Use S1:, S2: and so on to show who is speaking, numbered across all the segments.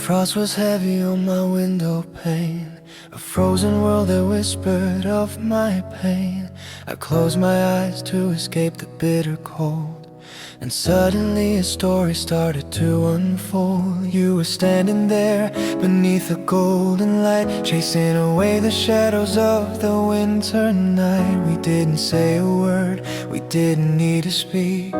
S1: frost was heavy on my window pane, a frozen world that whispered of my pain. I closed my eyes to escape the bitter cold, and suddenly a story started to unfold. You were standing there beneath the golden light, chasing away the shadows of the winter night. We didn't say a word, we didn't need to speak.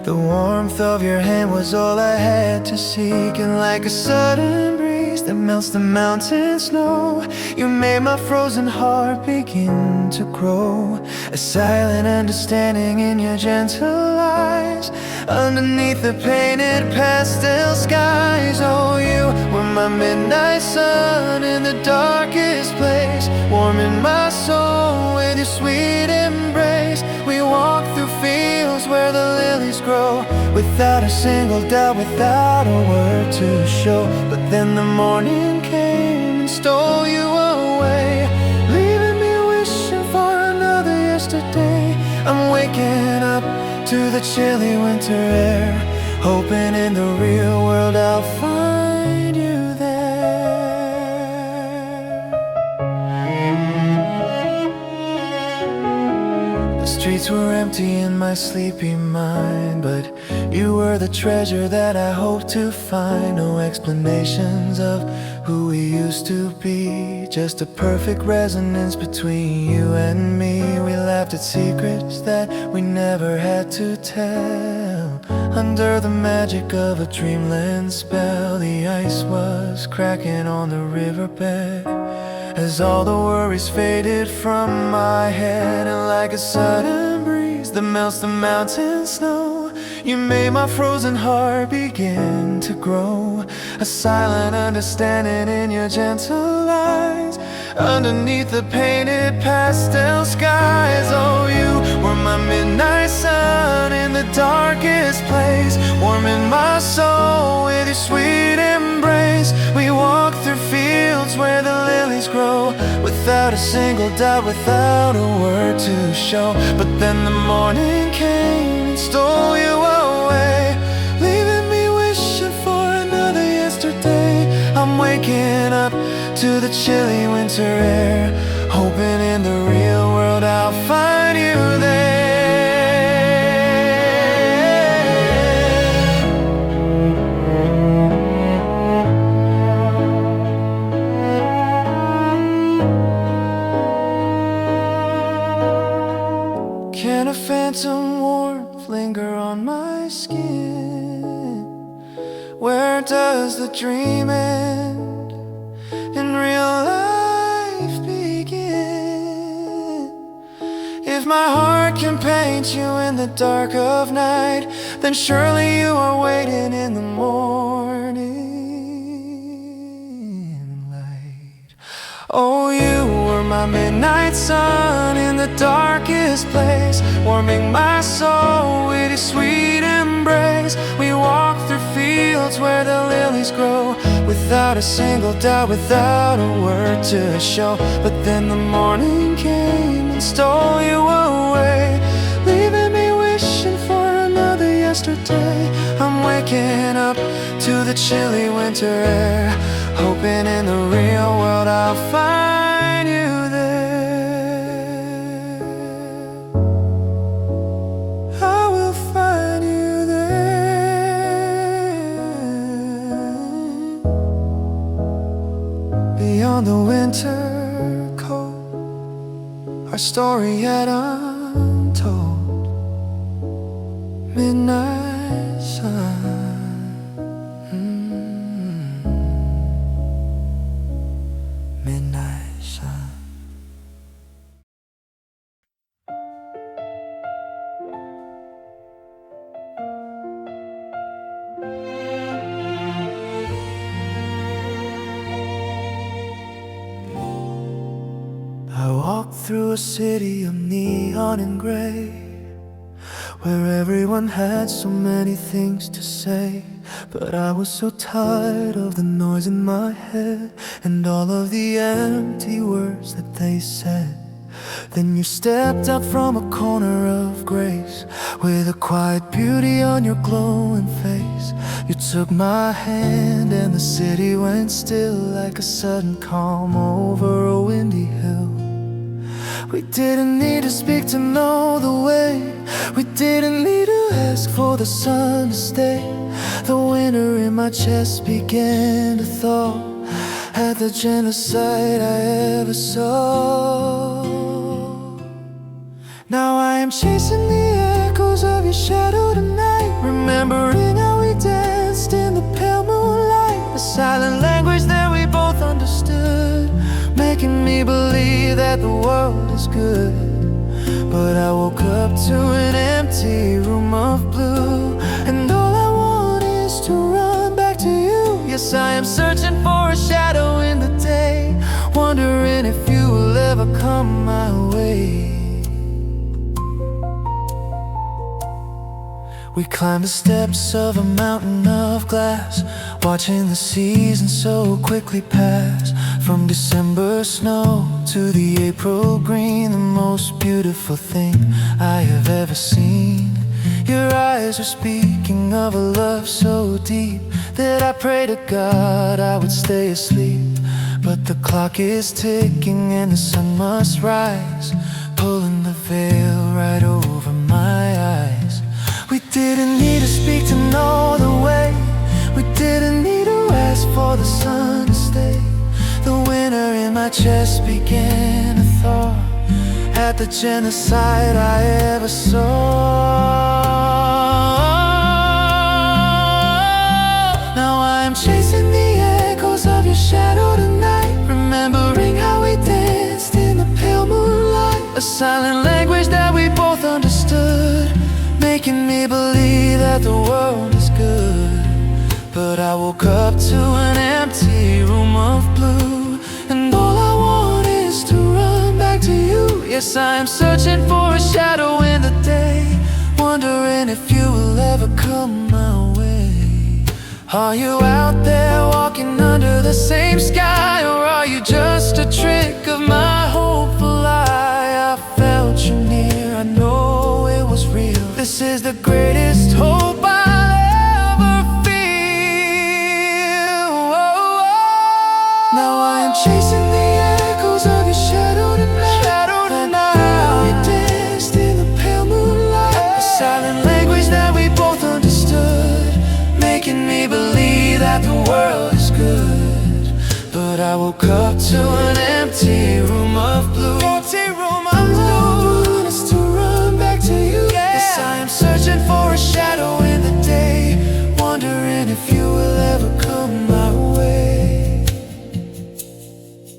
S1: The warmth of your hand was all I had to seek, and like a sudden breeze that melts the mountain snow, you made my frozen heart begin to grow. A silent understanding in your gentle eyes, underneath the painted pastel skies. Oh, you were my midnight sun in the darkest place, warming my soul with your sweet embrace. We walked through fields where the lilies grow, without a single doubt, without a word to show. But then the morning came and stole you away, leaving me wishing for another yesterday. I'm waking up to the chilly winter air, hoping in the real world I'll find you there. The streets were empty in my sleepy mind, but you were the treasure that I hoped to find. No explanations of who we used to be, just a perfect resonance between you and me. We laughed at secrets that we never had to tell, under the magic of a dreamland spell. The ice was cracking on the riverbed as all the worries faded from my head, and like a sudden breeze that melts the mountain snow, you made my frozen heart begin to grow. A silent understanding in your gentle eyes, underneath the painted pastel skies. Oh, you were my midnight sun in the darkest place, warming my soul with your sweet embrace. We walked through fields where the lilies grow, without a single doubt, without a word to show. But then the morning came and stole you away, leaving me wishing for another yesterday. I'm waking up to the chilly winter air, hoping in the real world I'll find you there. Can a phantom warmth linger on my skin? Where does the dream end and real life begin? If my heart can paint you in the dark of night, then surely you are waiting in the morning light. Oh, you were my midnight sun in the darkest place, warming my soul with your sweet embrace. We walked through fields where the lilies grow, without a single doubt, without a word to show. But then the morning came and stole you away, leaving me wishing for another yesterday. I'm waking up to the chilly winter air, hoping in the real world I'll find you there. I will find you there. Beyond the winter cold, our story yet untold. Midnight sun. Midnight sun. I walked through a city of neon and gray, where everyone had so many things to say. But I was so tired of the noise in my head and all of the empty words that they said. Then you stepped out from a corner of grace, with a quiet beauty on your glowing face. You took my hand and the city went still, like a sudden calm over a windy hill. We didn't need to speak to know the way. We didn't need to ask for the sun to stay. The winter in my chest began to thaw at the genocide I ever saw. Now I am chasing the echoes of your shadow tonight, remembering how we danced in the pale moonlight. A silent language that we both understood, making me believe that the world is good. But I woke up to an empty room of blue, and all I want is to run back to you. Yes, I am searching for a shadow in the day, wondering if you will ever come my way. We climbed the steps of a mountain of glass, watching the seasons so quickly pass. From December snow to the April green, the most beautiful thing I have ever seen. Your eyes were speaking of a love so deep that I pray to God I would stay asleep. But the clock is ticking and the sun must rise, pulling the veil right over my eyes. We didn't need to speak to know the way. We didn't need to ask for the sun to stay. The winter in my chest began to thaw at the genocide I ever saw. Now I am chasing the echoes of your shadow tonight, remembering how we danced in the pale moonlight. A silent language that we both understood, making me believe that the world is good. But I woke up to an empty room of blue, and all I want is to run back to you. Yes, I am searching for a shadow in the day, wondering if you will ever come my way. Are you out there walking under the same sky, or are you just a trick of my hopeful lie? I felt you near, I know it was real. This is the greatest hope I'll ever feel. Oh, oh. Now I am chasing the echoes of your shadow tonight, and how we danced in the pale moonlight. A silent language that we both understood, making me believe that the world is good. But I woke up to an empty room of blue. I am searching for a shadow in the day, wondering if you will ever come my way.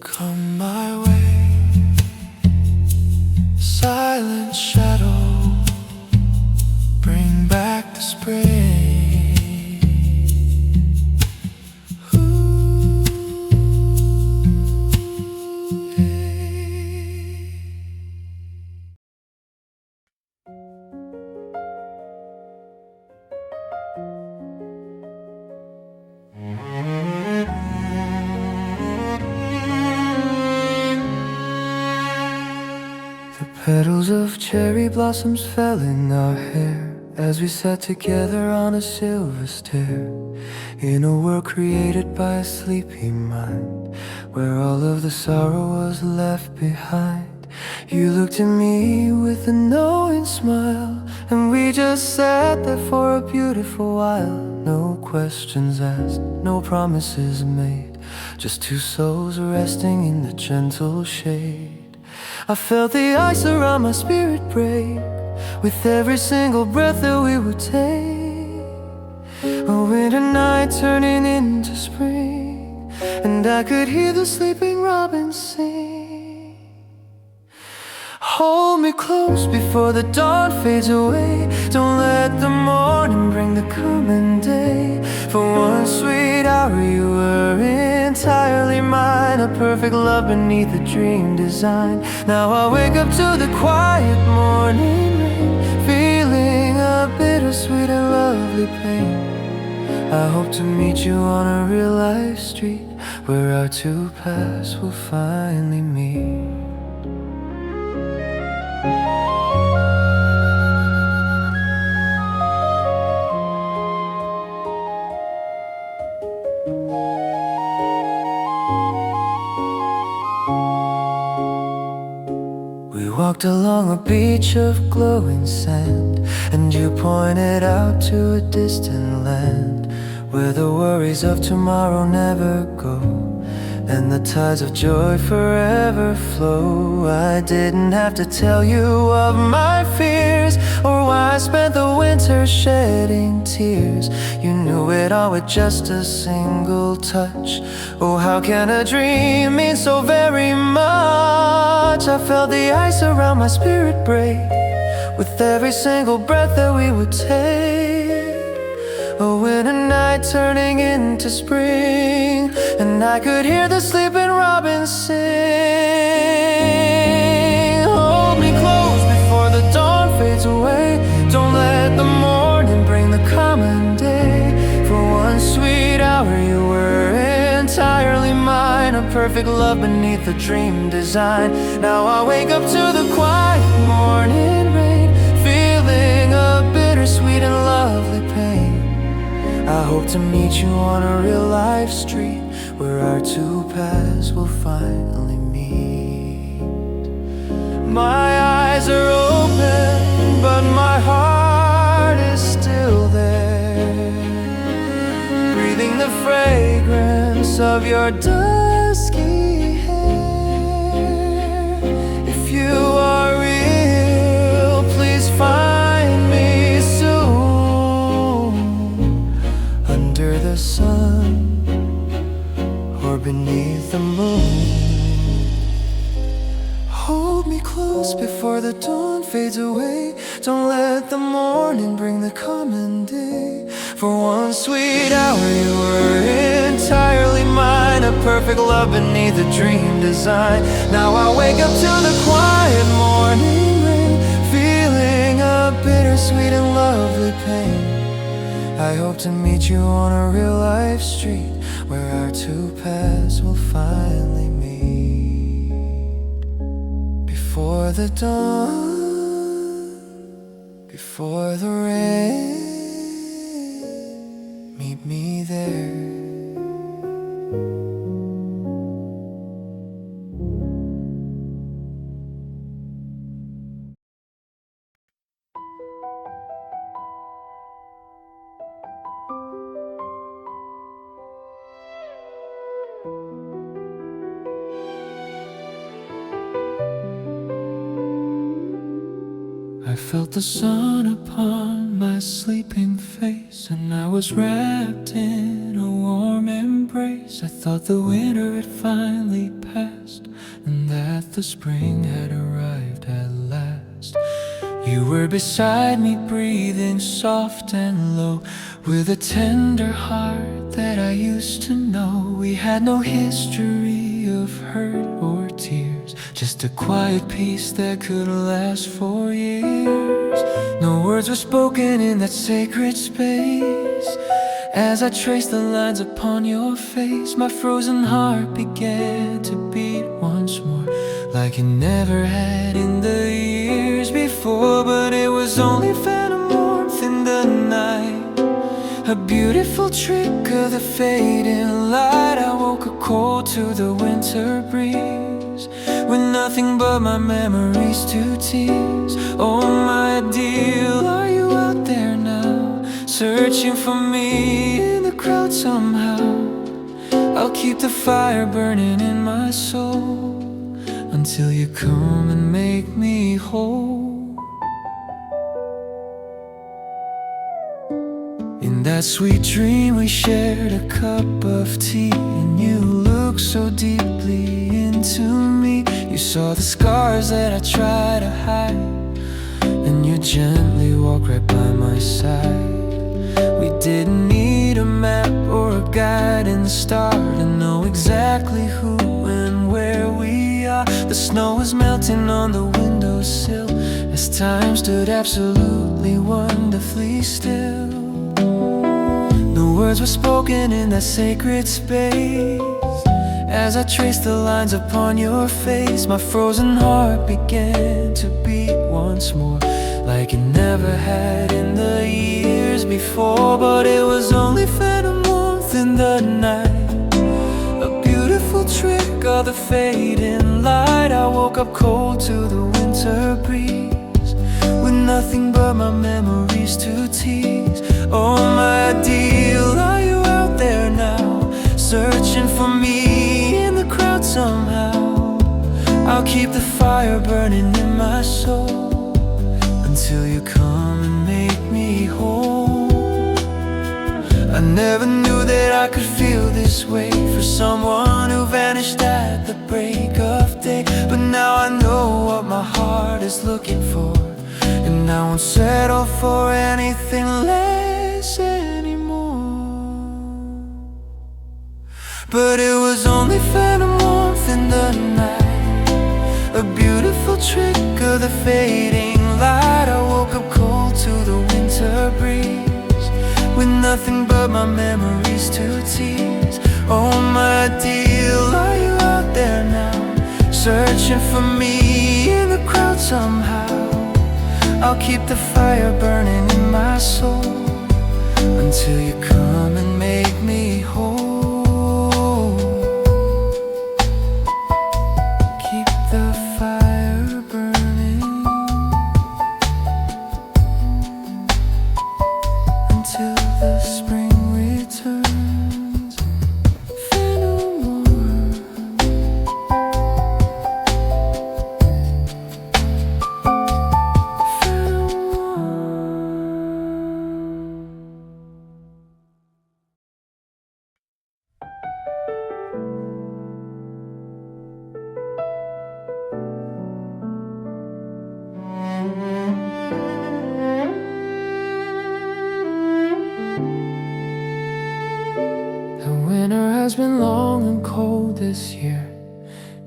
S1: Come my way. Silent shadow, bring back the spring. Petals of cherry blossoms fell in our hair as we sat together on a silver stair, in a world created by a sleepy mind, where all of the sorrow was left behind. You looked at me with a knowing smile, and we just sat there for a beautiful while. No questions asked, no promises made, just two souls resting in the gentle shade. I felt the ice around my spirit break with every single breath that we would take. A winter night turning into spring, and I could hear the sleeping robins sing. Hold me close before the dawn fades away. Don't let the morning bring the coming day. For one sweet hour you were entirely mine, a perfect love beneath a dream design. Now I wake up to the quiet morning rain, feeling a bittersweet and lovely pain. I hope to meet you on a real life street, where our two paths will finally meet. We walked along a beach of glowing sand, and you pointed out to a distant land where the worries of tomorrow never go, and the tides of joy forever flow. I didn't have to tell you of my fears, or why I spent the winter shedding tears. You knew it all with just a single touch. Oh, how can a dream mean so very much? I felt the ice around my spirit break with every single breath that we would take. A winter night turning into spring, and I could hear the sleeping robins sing. Hold me close before the dawn fades away. Don't let the morning bring the common day. For one sweet hour you were entirely mine, a perfect love beneath the dream design. Now I wake up to the quiet morning rain, feeling a bittersweet and lovely pain. I hope to meet you on a real life street where our two paths will finally meet. My eyes are open, but my heart is still there, breathing the fragrance of your dusky hair. If you are real, please find me soon, under the sun or beneath the moon. Hold me close before the dawn fades away. Don't let the morning bring the common day. For one sweet hour you were entirely mine, a perfect love beneath a dream design. Now I wake up to the quiet morning rain, feeling a bittersweet and lovely pain. I hope to meet you on a real life street where our two paths will finally meet. Before the dawn, before the rain, meet me there. I felt the sun upon my sleeping face, and I was wrapped in a warm embrace. I thought the winter had finally passed, and that the spring had arrived at last. You were beside me, breathing soft and low, with a tender heart that I used to know. We had no history of hurt or tears, just a quiet peace that could last for years. No words were spoken in that sacred space. As I traced the lines upon your face, my frozen heart began to beat once more, like it never had in the years before. But it was only phantom warmth in the night, a beautiful trick of the fading light. I woke up cold to the winter breeze, with nothing but my memories to tease. Oh my dear, are you out there now, searching for me in the crowd somehow? I'll keep the fire burning in my soul until you come and make me whole. In that sweet dream we shared a cup of tea, and you looked so deeply into me. You saw the scars that I tried to hide, and you gently walked right by my side. We didn't need a map or a guiding star to know exactly who and where we are. The snow was melting on the windowsill as time stood absolutely wonderfully still. No words were spoken in that sacred space. As I traced the lines upon your face, my frozen heart began to beat once more, like it never had in the years before. But it was only phantom warmth in the night, trick of the fading light. I woke up cold to the winter breeze, with nothing but my memories to tease. Oh my ideal, are you out there now, searching for me in the crowd somehow? I'll keep the fire burning in my soul until you come and make me whole. I never knew that I could feel this way for someone who vanished at the break of day. But now I know what my heart is looking for, and I won't settle for anything less anymore. But it was only phantom warmth in the night, a beautiful trick of the fading light. I woke up cold to the winter breeze, with nothing but my memories to tease. Oh my deal, are you out there now, searching for me in the crowd somehow? I'll keep the fire burning in my soul until you come and make me whole. Keep the fire burning until the spring returns. Fear no more. Fear no more. The winter has been long and cold this year,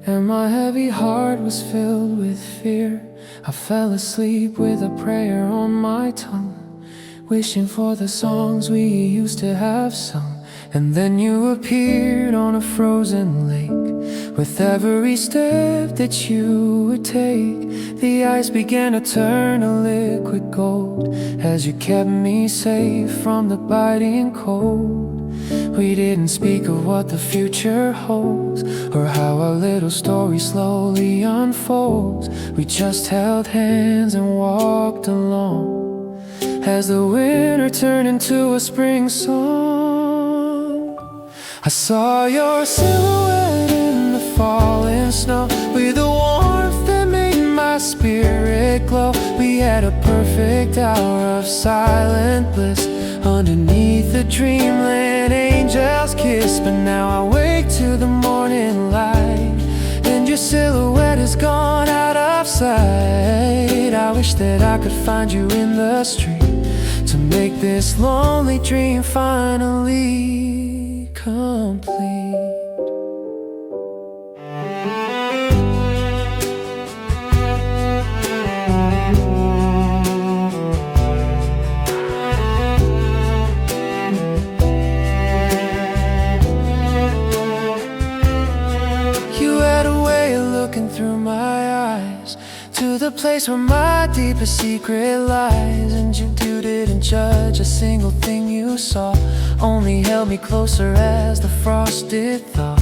S1: and my heavy heart was filled with fear. I fell asleep with a prayer on my tongue, wishing for the songs we used to have sung. And then you appeared on a frozen lake. With every step that you would take, the ice began to turn to liquid gold, as you kept me safe from the biting cold. We didn't speak of what the future holds, or how our little story slowly unfolds. We just held hands and walked along, as the winter turned into a spring song. I saw your silhouette in the falling snow, with a warmth that made my spirit glow. We had a perfect hour of silent bliss, underneath the dreamland angel's kiss. But now I wake to the morning light, and your silhouette is gone out of sight. I wish that I could find you in the street, to make this lonely dream finally complete. Through my eyes to the place where my deepest secret lies, and you didn't judge a single thing you saw, only held me closer as the frost did thaw.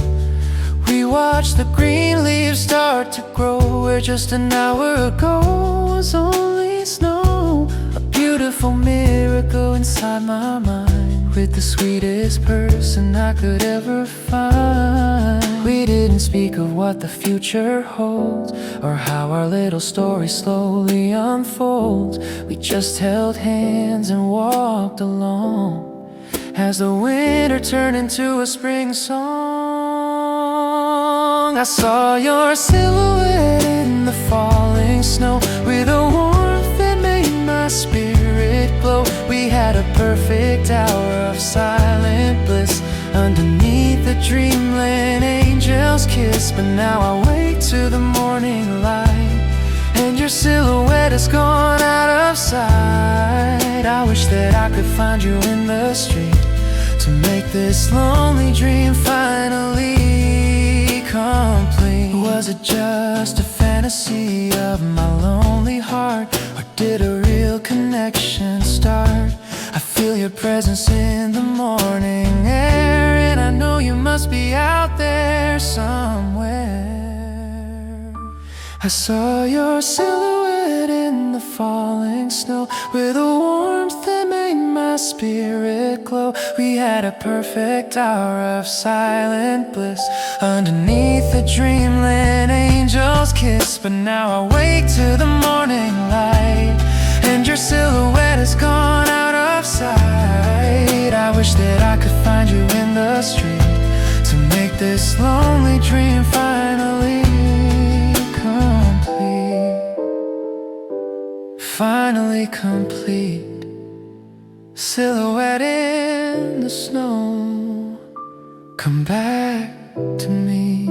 S1: We watched the green leaves start to grow, where just an hour ago was only snow. A beautiful miracle inside my mind, with the sweetest person I could ever find. We didn't speak of what the future holds, or how our little story slowly unfolds. We just held hands and walked along, as the winter turned into a spring song. I saw your silhouette in the falling snow, with a warmth that made my spirit glow. We had a perfect hour of silent bliss, underneath the dreamland angel's kiss. But now I wake to the morning light, and your silhouette has gone out of sight. I wish that I could find you in the street, to make this lonely dream finally complete. Was it just a fantasy of my lonely heart, or did a real connection start? I feel your presence in the morning air, and I know you must be out there somewhere. I saw your silhouette in the falling snow, with a warmth that made my spirit glow. We had a perfect hour of silent bliss underneath the dreamland angel's kiss. But now I wake to the morning light, and your silhouette has gone out of sight. I wish that I could find you in the street to make this lonely dream finally complete. Finally complete. Silhouette in the snow, come back to me.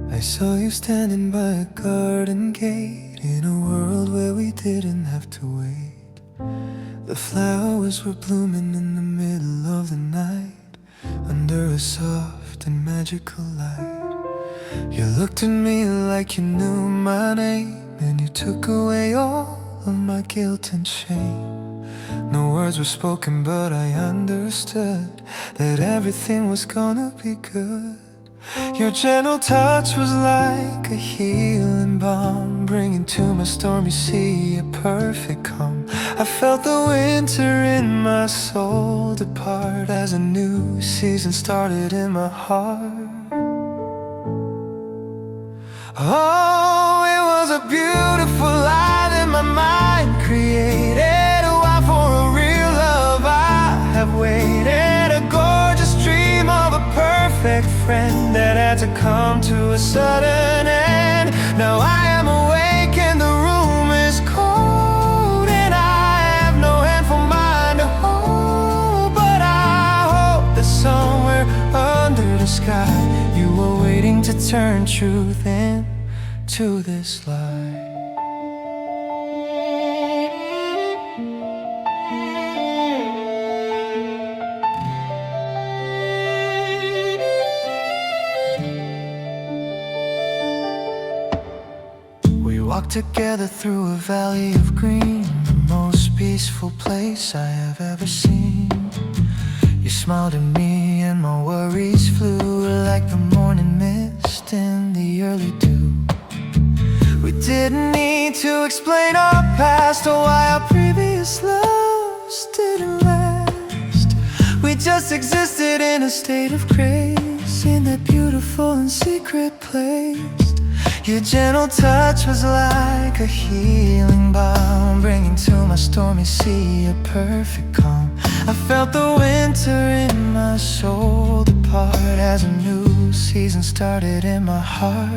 S1: I saw you standing by a garden gate, in a world where we didn't have to wait. The flowers were blooming in the middle of the night, under a soft and magical light. You looked at me like you knew my name, and you took away all of my guilt and shame. No words were spoken, but I understood that everything was gonna be good. Your gentle touch was like a healing balm, bringing to my stormy sea a perfect calm. I felt the winter in my soul depart as a new season started in my heart. Oh, it was a beautiful lie that my mind created. A while for a real love I have waited, a gorgeous dream of a perfect friend that had to come to a sudden end. Now I am awake and the room is cold, and I have no hand for mine to hold. But I hope that somewhere under the sky you were waiting to turn truth into this lie. Walked together through a valley of green, the most peaceful place I have ever seen. You smiled at me and my worries flew like the morning mist in the early dew. We didn't need to explain our past or why our previous loves didn't last. We just existed in a state of grace, in that beautiful and secret place. Your gentle touch was like a healing balm, bringing to my stormy sea a perfect calm. I felt the winter in my soul depart as a new season started in my heart.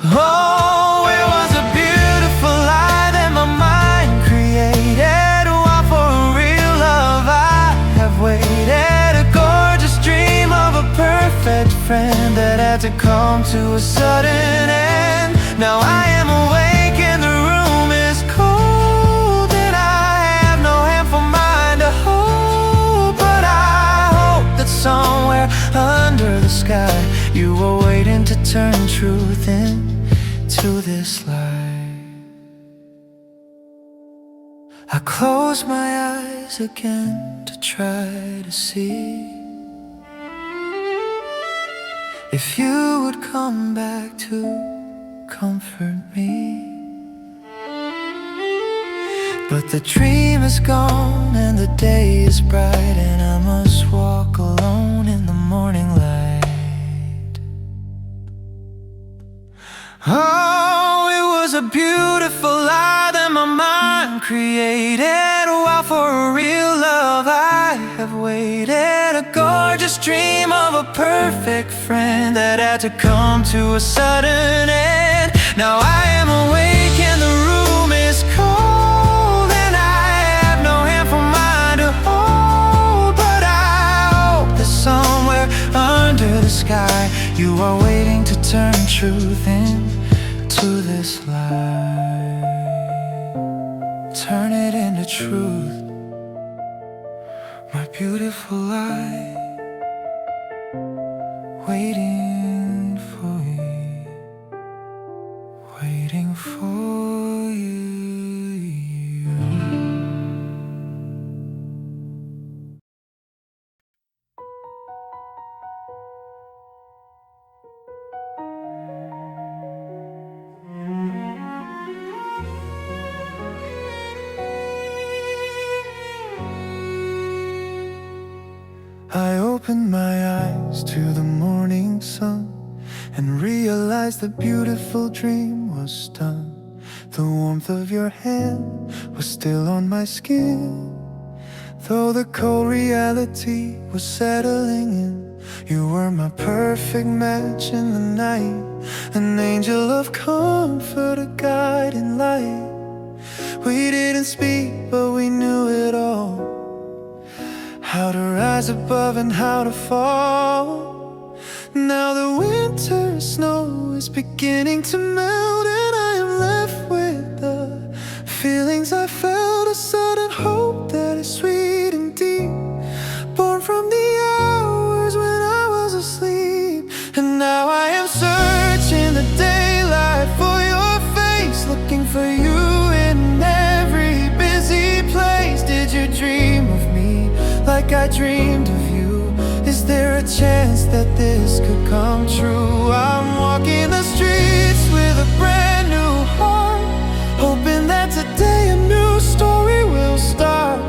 S1: Oh, it was a beautiful lie that my mind created. While for a real love I have waited, a gorgeous dream of a perfect friend that had to come to a sudden end. Now I am awake and the room is cold, and I have no hand for mine to hold. But I hope that somewhere under the sky you were waiting to turn truth into this lie. I close my eyes again to try to see if you would come back to comfort me. But the dream is gone and the day is bright, and I must walk alone in the morning light. Oh, it was a beautiful lie that my mind created. While for a real love I have waited, a gorgeous dream of a perfect friend that had to come to a sudden end. Now I am awake and the room is cold, and I have no hand for mine to hold. But I hope that somewhere under the sky you are waiting to turn truth into this lie. Turn it into truth. beautiful light waiting for you, waiting for you. I opened my eyes to the morning sun and realized the beautiful dream was done. The warmth of your hand was still on my skin, though the cold reality was settling in. You were my perfect match in the night, an angel of comfort, a guiding light. We didn't speak, but we knew it all, how to rise above and how to fall. Now the winter snow is beginning to melt, and I am left with the feelings I felt, a sudden hope that is sweet and deep, born from the hours when I was asleep. And now I am searching the daylight for your face, looking for you in every busy place. Did you dream of me like I dreamed of you? Is there a chance that this could come true? I'm walking the streets with a brand new heart, hoping that today a new story will start.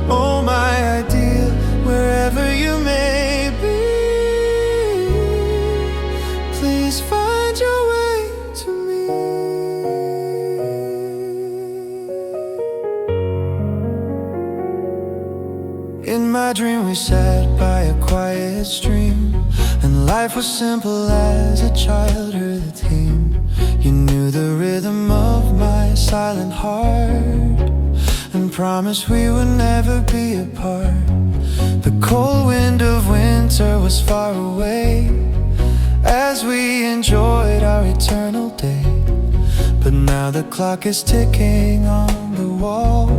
S1: Oh, my ideal, wherever you may be, please find your way to me. In my dream we sat by a quiet stream, and life was simple as a child heard a theme. You knew the rhythm of my silent heart, and promised we would never be apart. The cold wind of winter was far away as we enjoyed our eternal day. But now the clock is ticking on the wall,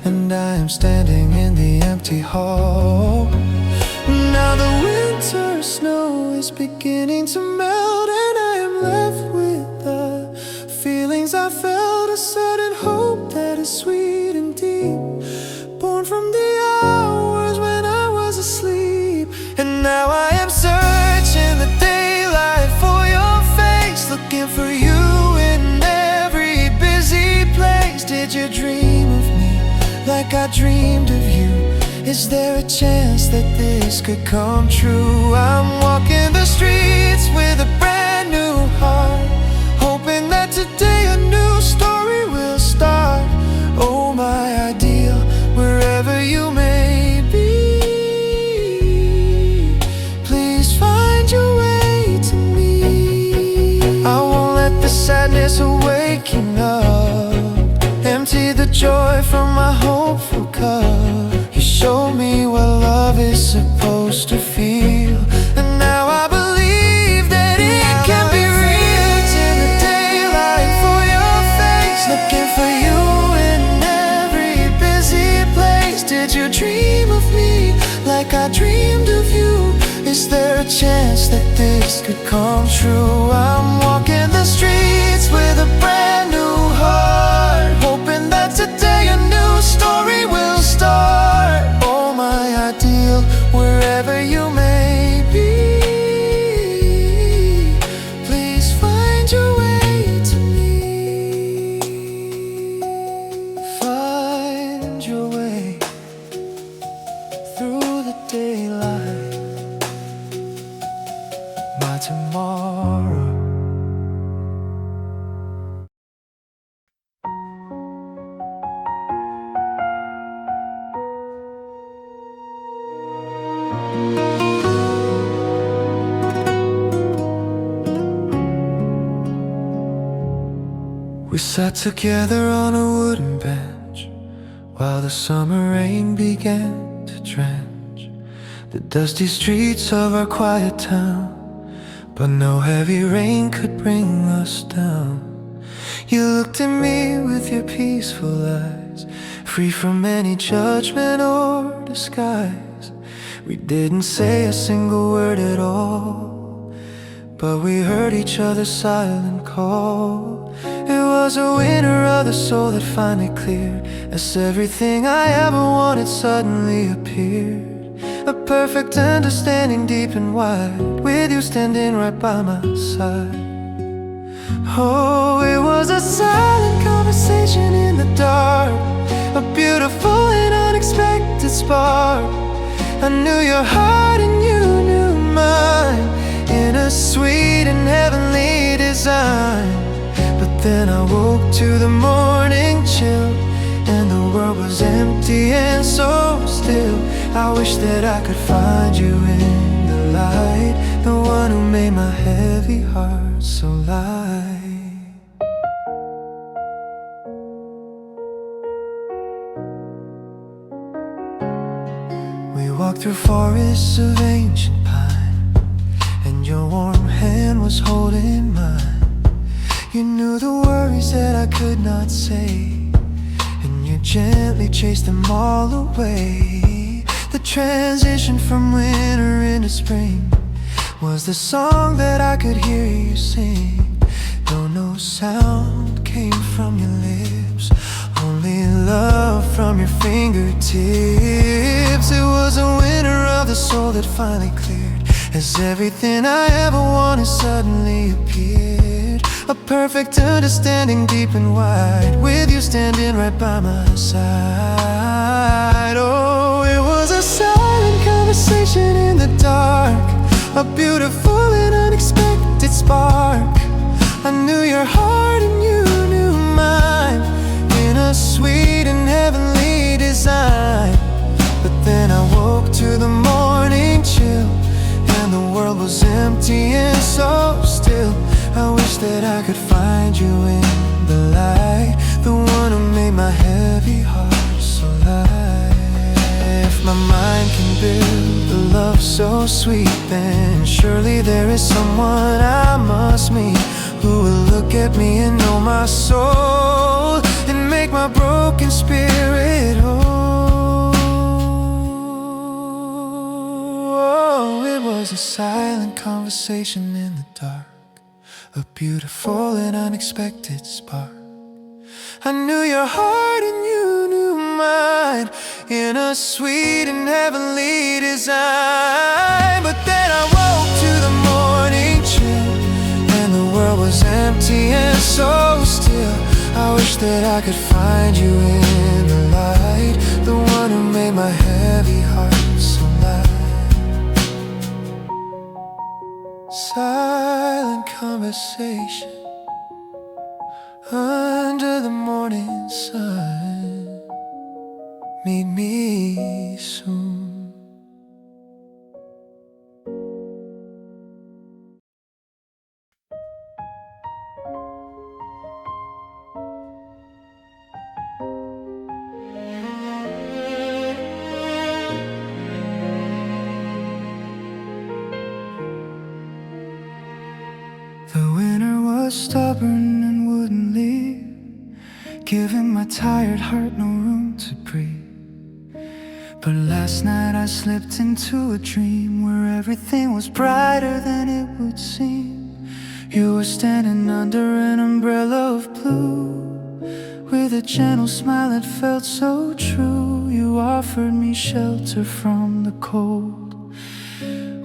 S1: and I am standing in the empty hall. Now the winter snow is beginning to melt, and I am left with the feelings I felt, a sudden hope that is sweet and deep, born from the hours when I was asleep. And now I am searching the daylight for your face, looking for you in every busy place. Did you dream of me like I dreamed of you? Is there a chance that this could come true? I'm walking the streets with a brand new heart, hoping that today a new story will start. Oh, my ideal, wherever you may be, please find your way to me. I won't let the sadness of waking up empty the joy from my hopeful cup. You showed me what love is supposed to feel, and now I believe that it can be real. In the daylight for your face, looking for you in every busy place. Did you dream of me like I dreamed of you? Is there a chance that this could come true? I'm walking the streets with a brand new heart, hoping that today a new story will start. Oh, my ideal, wherever you may be, please find your way to me. Find your way through the daylight, my tomorrow. We sat together on a wooden bench while the summer rain began to drench the dusty streets of our quiet town. But no heavy rain could bring us down. You looked at me with your peaceful eyes, free from any judgment or disguise. We didn't say a single word at all, but we heard each other's silent call. It was a winter of the soul that finally cleared, as everything I ever wanted suddenly appeared. A perfect understanding deep and wide, with you standing right by my side. Oh, it was a silent conversation in the dark, a beautiful and unexpected spark. I knew your heart and you knew mine, in a sweet and heavenly design. But then I woke to the morning chill, and the world was empty and so still. I wish that I could find you in the light, the one who made my heavy heart so light. We walked through forests of ancient pine, and your warm hand was holding mine. You knew the worries that I could not say, and you gently chased them all away. The transition from winter into spring was the song that I could hear you sing. Though no sound came from your lips, only love from your fingertips. It was a winter of the soul that finally cleared, as everything I ever wanted suddenly appeared. A perfect understanding deep and wide, with you standing right by my side. Oh, it was a silent conversation in the dark, a beautiful and unexpected spark. I knew your heart and you knew mine, in a sweet and heavenly design. But then I woke to the morning chill, and the world was empty and so still. I wish that I could find you in the light, the one who made my heavy heart so light. If my mind can build a love so sweet, then surely there is someone I must meet, who will look at me and know my soul, and make my broken spirit whole. Oh, it was a silent conversation in the dark, a beautiful and unexpected spark. I knew your heart and you knew mine, in a sweet and heavenly design. But then I woke to the morning chill, and the world was empty and so still. I wish that I could find you in the light, the one who made my heavy heart so light. Silent conversation under the morning sun. Meet me soon. The winter was stubborn and wouldn't leave, giving my tired heart no room to breathe. But last night I slipped into a dream where everything was brighter than it would seem. You were standing under an umbrella of blue, with a gentle smile that felt so true. You offered me shelter from the cold,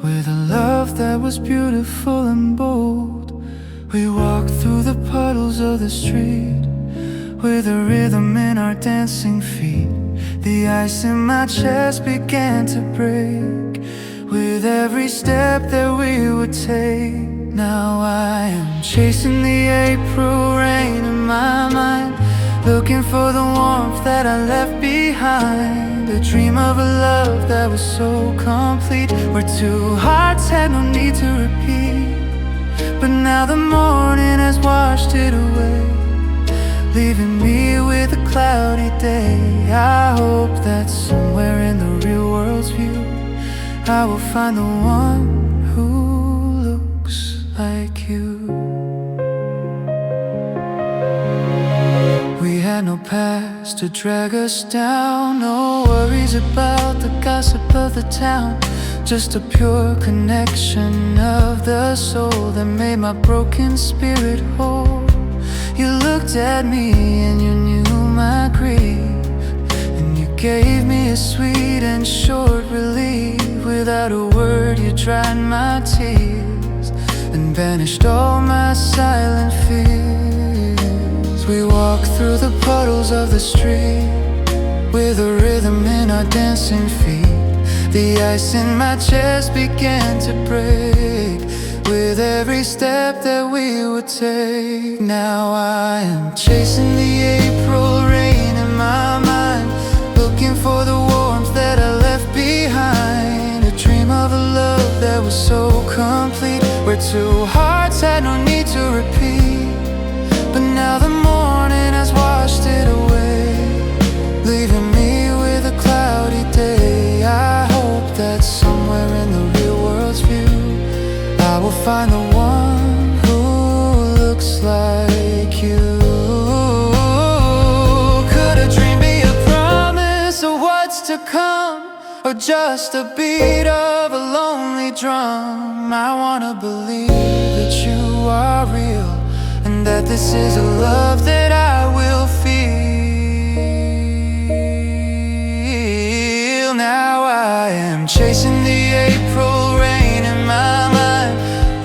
S1: with a love that was beautiful and bold. We walked through the puddles of the street, with a rhythm in our dancing feet. The ice in my chest began to break with every step that we would take. Now I am chasing the April rain in my mind, looking for the warmth that I left behind. A dream of a love that was so complete, where two hearts had no need to repeat. But now the morning has washed it away, leaving me with a cloudy day. I hope that somewhere in the real world's view, I will find the one who looks like you. We had got no past to drag us down. No worries about the gossip of the town. Just a pure connection of the soul that made my broken spirit whole. You looked at me and you knew my grief, and you gave me a sweet and short relief. Without a word you dried my tears and banished all my silent fears. We walked through the puddles of the street with a rhythm in our dancing feet. The ice in my chest began to break with every step that we would take. Now I am chasing the April rain in my mind, looking for the warmth that I left behind. A dream of a love that was so complete, where two hearts had no need to repeat. But now the morning has washed it away, leaving me with a cloudy day. I hope that somewhere in the real world's view I will find the one who looks like you. Could a dream be a promise of what's to come, or just a beat of a lonely drum? I wanna believe that you are real, and that this is a love that I will feel. Now I am chasing the April rain in my mind,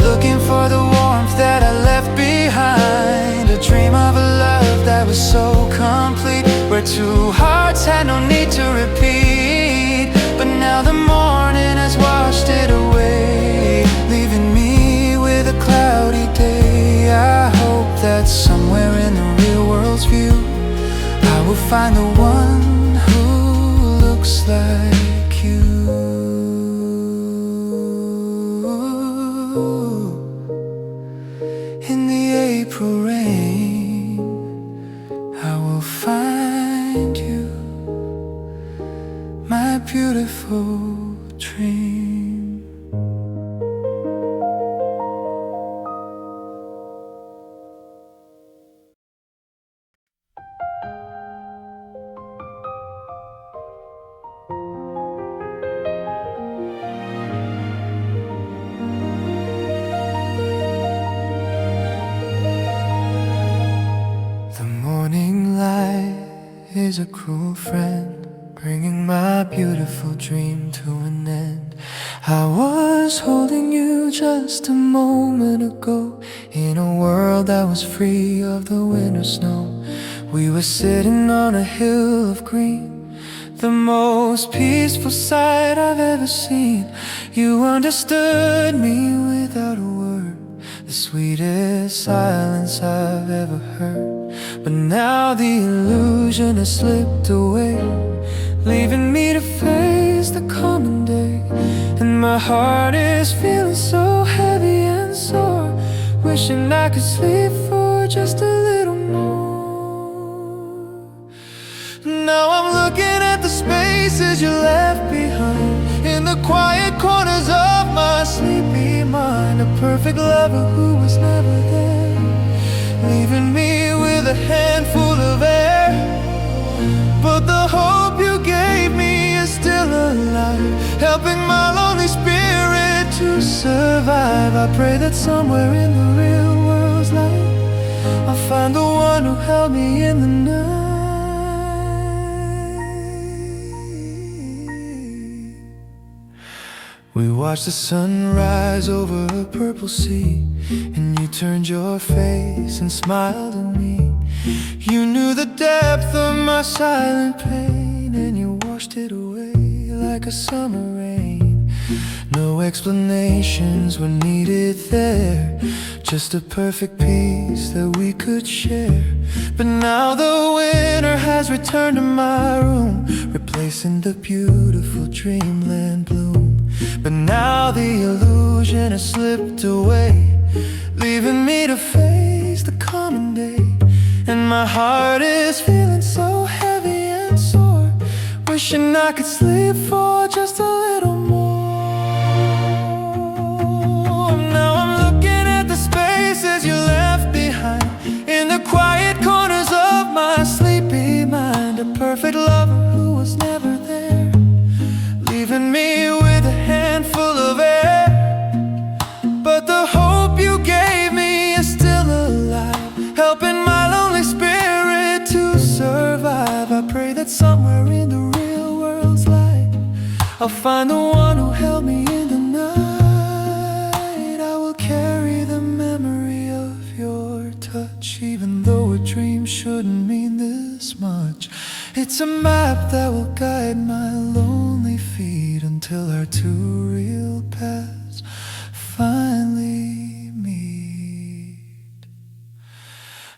S1: looking for the warmth that I left behind. A dream of a love that was so complete, where two hearts had no need to repeat. But now the morning has washed it away, leaving me with a cloudy day. I hope that somewhere in the real world's view I will find the one who looks like you. In the April rain I will find you, my beautiful dream. Is a cruel friend, bringing my beautiful dream to an end. I was holding you just a moment ago, in a world that was free of the winter snow. We were sitting on a hill of green, the most peaceful sight I've ever seen. You understood me without a word, the sweetest silence I've ever heard. But now the illusion has slipped away, leaving me to face the common day. And my heart is feeling so heavy and sore, wishing I could sleep for just a little more. Now I'm looking at the spaces you left behind, in the quiet corners of my sleepy mind. A perfect lover who was never there, leaving me with a handful of air. But the hope you gave me is still alive, helping my lonely spirit to survive. I pray that somewhere in the real world's light I'll find the one who held me in the night. We watched the sun rise over a purple sea, and you turned your face and smiled at me. You knew the depth of my silent pain, and you washed it away like a summer rain. No explanations were needed there, just a perfect peace that we could share. But now the winter has returned to my room, replacing the beautiful dreamland bloom. But now the illusion has slipped away, leaving me to face the common day. And my heart is feeling so heavy and sore, wishing I could sleep for just a little more. Now I'm looking at the spaces you left behind, in the quiet corners of my sleepy perfect lover who was never there, leaving me with a handful of air. But the hope you gave me is still alive, helping my lonely spirit to survive. I pray that somewhere in the real world's light I'll find the one who held me in the night. I will carry the memory of your touch, even though a dream shouldn't mean this much. It's a map that will guide my lonely feet until our two real paths finally meet.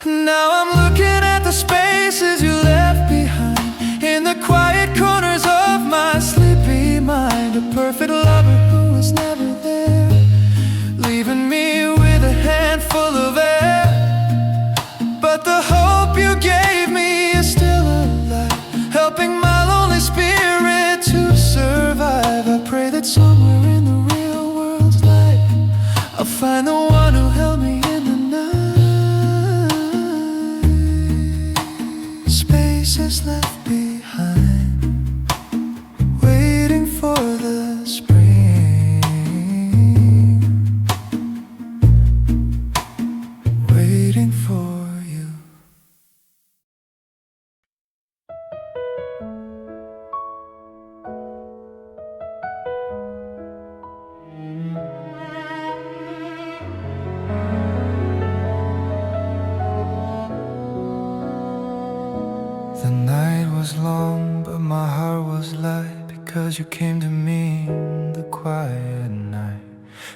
S1: Now I'm looking at the spaces you left behind, in the quiet corners of my sleepy mind. A perfect lover who was never there, leaving me with a handful of air. But the hope you gave me is still alive, helping my lonely spirit to survive. I pray that somewhere in the real world's light I'll find the one who held me in the night. Spaces left behind, waiting for the spring, waiting for you. The night was long, but my heart was light, because you came to me in the quiet night.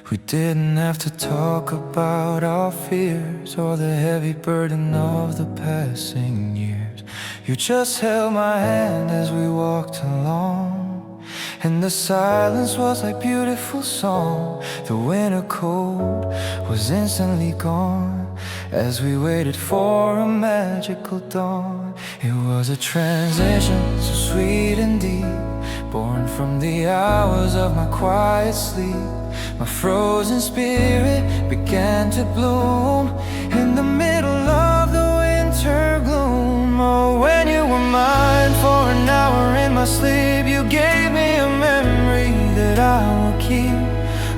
S1: We didn't have to talk about our fears or the heavy burden of the passing years. You just held my hand as we walked along, and the silence was like beautiful song. The winter cold was instantly gone as we waited for a magical dawn. It was a transition so sweet and deep, born from the hours of my quiet sleep. My frozen spirit began to bloom in the middle of the winter gloom. Oh, when you were mine for an hour in my sleep, you gave me a memory that I will keep.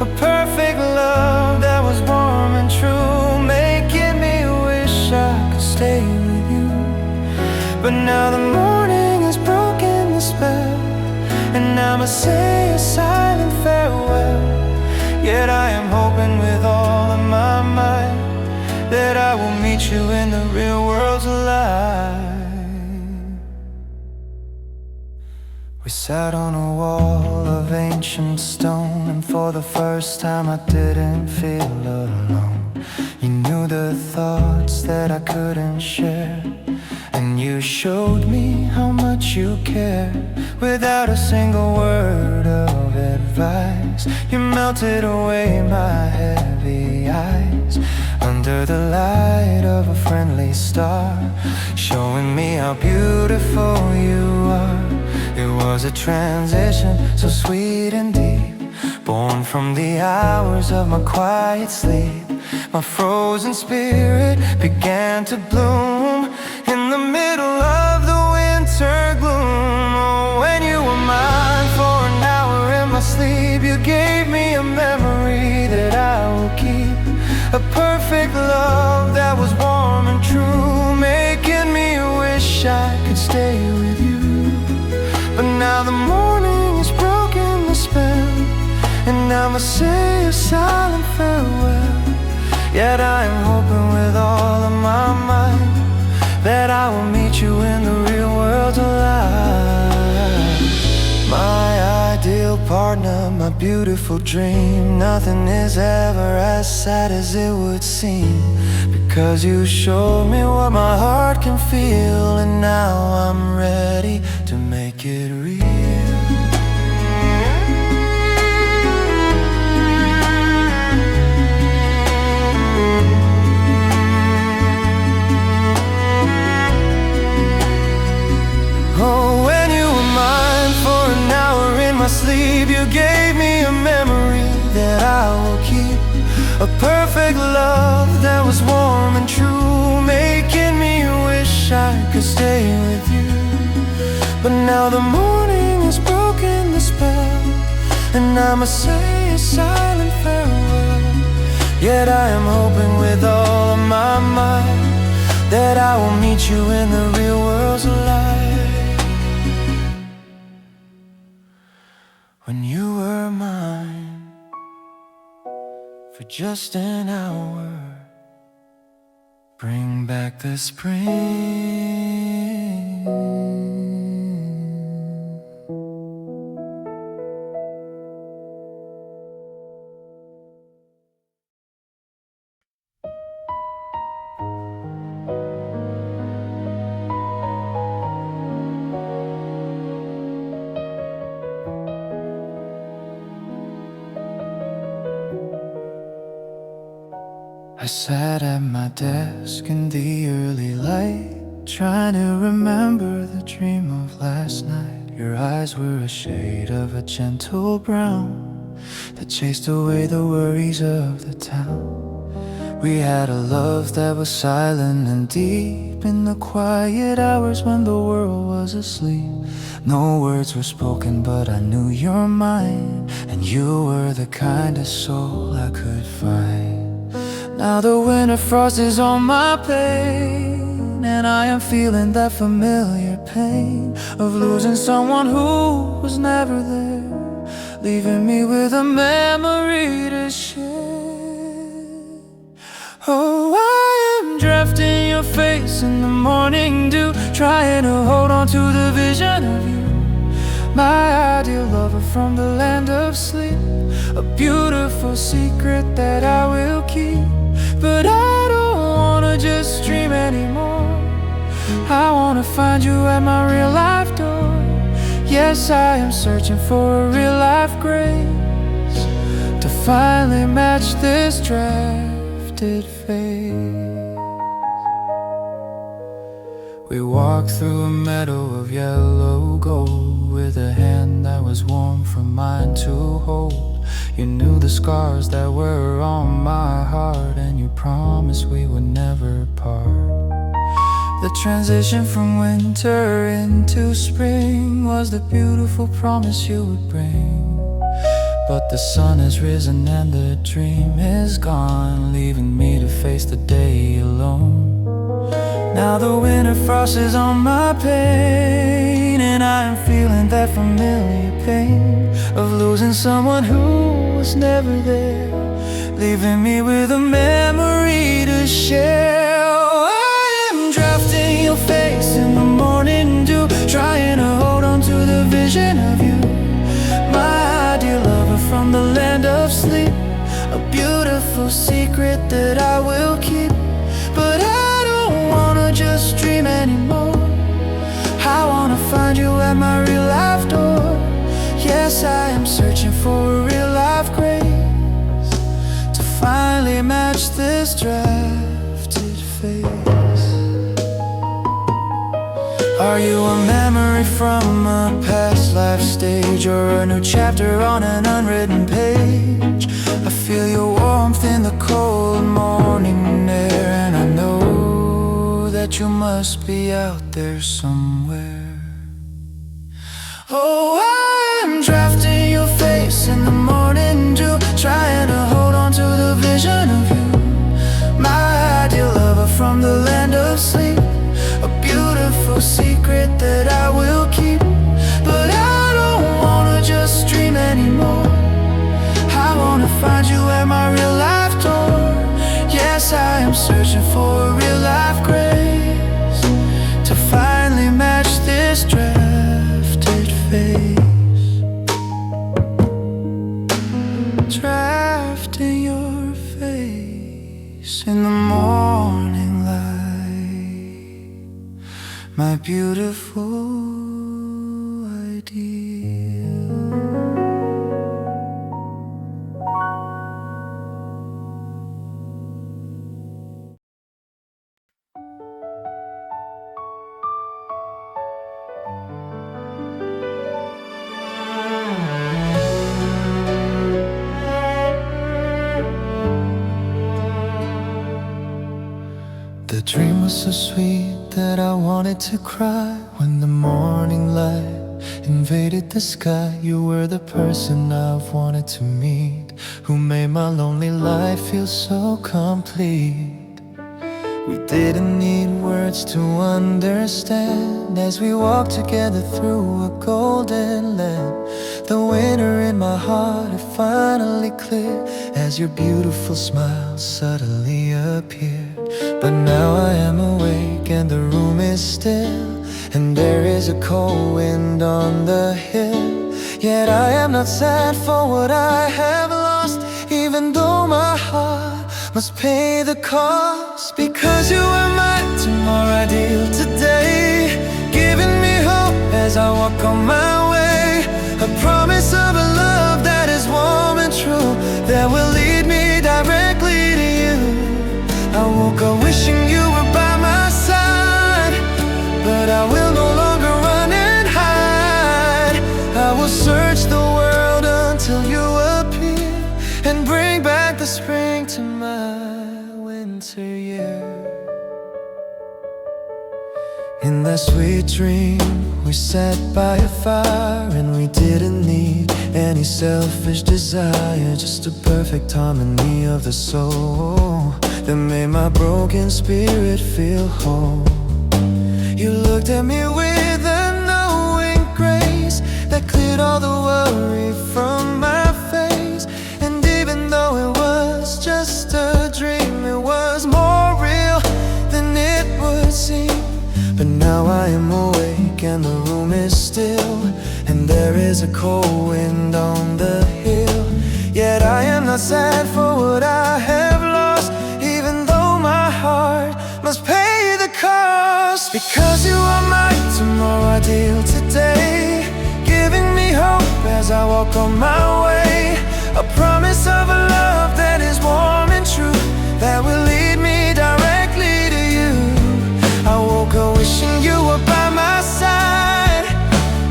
S1: A perfect love that was warm and true, making me wish I could stay with you. But now the morning has broken the spell, and I must say a silent farewell. Yet I am hoping with all of my might that I will meet you in the real world's light. We sat on a wall of ancient stone, and for the first time I didn't feel alone. You knew the thoughts that I couldn't share, and you showed me how much you care. Without a single word of advice, you melted away my heavy eyes under the light of a friendly star, showing me how beautiful you are. It was a transition so sweet and deep, born from the hours of my quiet sleep. My frozen spirit began to bloom in the middle of the winter gloom. Oh, when you were mine for an hour in my sleep, you gave me a memory that I will keep. A perfect love that was warm and true, making me wish I could stay with you. But now the morning has broken the spell, and I must say a silent farewell. Yet I am hoping with all of my might that I will meet you in the real world's alive. My ideal partner, my beautiful dream, nothing is ever as sad as it would seem, because you showed me what my heart can feel, and now I'm ready to make it real. Oh, when you were mine for an hour in my sleep, you gave me a memory that I will keep. A perfect love that was warm and true, making me wish I could stay with you. Now the morning has broken the spell, and I must say a silent farewell. Yet I am hoping with all of my might that I will meet you in the real world's light, when you were mine for just an hour. Bring back the spring. I sat at my desk in the early light, trying to remember the dream of last night. Your eyes were a shade of a gentle brown that chased away the worries of the town. We had a love that was silent and deep in the quiet hours when the world was asleep. No words were spoken, but I knew you're mine, and you were the kindest soul I could find. Now the winter frost is on my pain, and I am feeling that familiar pain of losing someone who was never there, leaving me with a memory to share. Oh, I am draped in your face in the morning dew, trying to hold on to the vision of you, my ideal lover from the land of sleep, a beautiful secret that I will keep. But I don't wanna just dream anymore, I wanna find you at my real life door. Yes, I am searching for a real life grace to finally match this drafted face. We walked through a meadow of yellow gold, with a hand that was warm from mine to hold. You knew the scars that were on my heart, and you promised we would never part. The transition from winter into spring was the beautiful promise you would bring. But the sun has risen and the dream is gone, leaving me to face the day alone. Now the winter frost is on my pain, and I am feeling that familiar pain of losing someone who was never there, leaving me with a memory to share. Oh, I am draped in your face in the morning dew, trying to hold on to the vision of you, my ideal lover from the land of sleep, a beautiful secret that I will keep. But I don't wanna just dream anymore, I wanna find you at my real life door. Yes, I am searching for a real life grace to finally match this drafted face. Are you a memory from a past life stage, or a new chapter on an unwritten page? I feel your warmth in the cold morning air, and I know that you must be out there somewhere. Oh, I'm draped in your face in the morning dew, trying to hold on to the vision of you, my ideal lover from the land of sleep, a beautiful secret that I will keep. But I don't wanna just dream anymore, I wanna find you at my real life door. Yes, I am searching for a real life grace to finally match this drafted face. Trapped in your face in the morning light, my beautiful ideal. The dream was so sweet that I wanted to cry when the morning light invaded the sky. You were the person I've wanted to meet, who made my lonely life feel so complete. We didn't need words to understand as we walked together through a golden land. The winter in my heart had finally cleared as your beautiful smile suddenly appeared. But now I am awake and the room is still, and there is a cold wind on the hill. Yet I am not sad for what I have lost, even though my heart must pay the cost. Because you are my tomorrow ideal today, giving me hope as I walk on my way. A promise of a love that is warm and true, that will lead me directly to you. I woke up wishing you were by my side, but I will no longer run and hide. I will search the world until you appear and bring back the spring to my winter year. In that sweet dream, we sat by a fire and we didn't need any selfish desire, just a perfect harmony of the soul that made my broken spirit feel whole. You looked at me with a knowing grace that cleared all the worry from my face. And even though it was just a dream, it was more real than it would seem. But now I am awake and the room is still, and there is a cold wind on the hill. Yet I am not sad for what I have lost, even though my heart must pay the cost. Because you are my tomorrow ideal today, giving me hope as I walk on my way. A promise of a love that is warm and true, that will lead me directly to you. I woke up wishing you were by my side,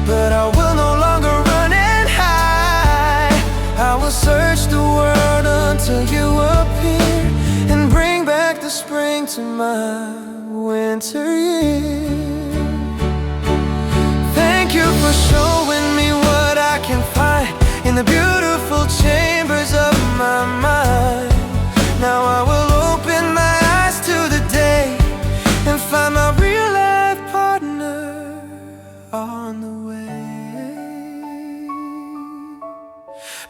S1: but I will no longer run and hide. I will search the world until you appear and bring back the spring to my winter year. Thank you for showing me what I can find in the beautiful chambers of my mind. Now I will open my eyes to the day and find my real life partner on the way.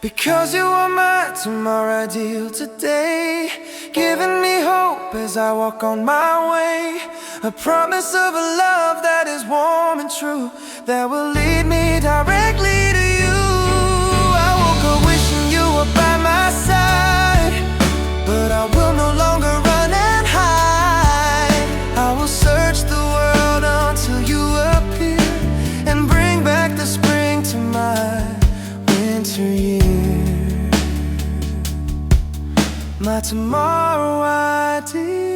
S1: Because you are my tomorrow ideal today, giving me hope as I walk on my way. A promise of a love that is warm and true, that will lead me directly to you. I woke up wishing you were by my side, but I will no longer run and hide. I will search the world until you appear and bring back the spring to my winter year. My tomorrow ideal.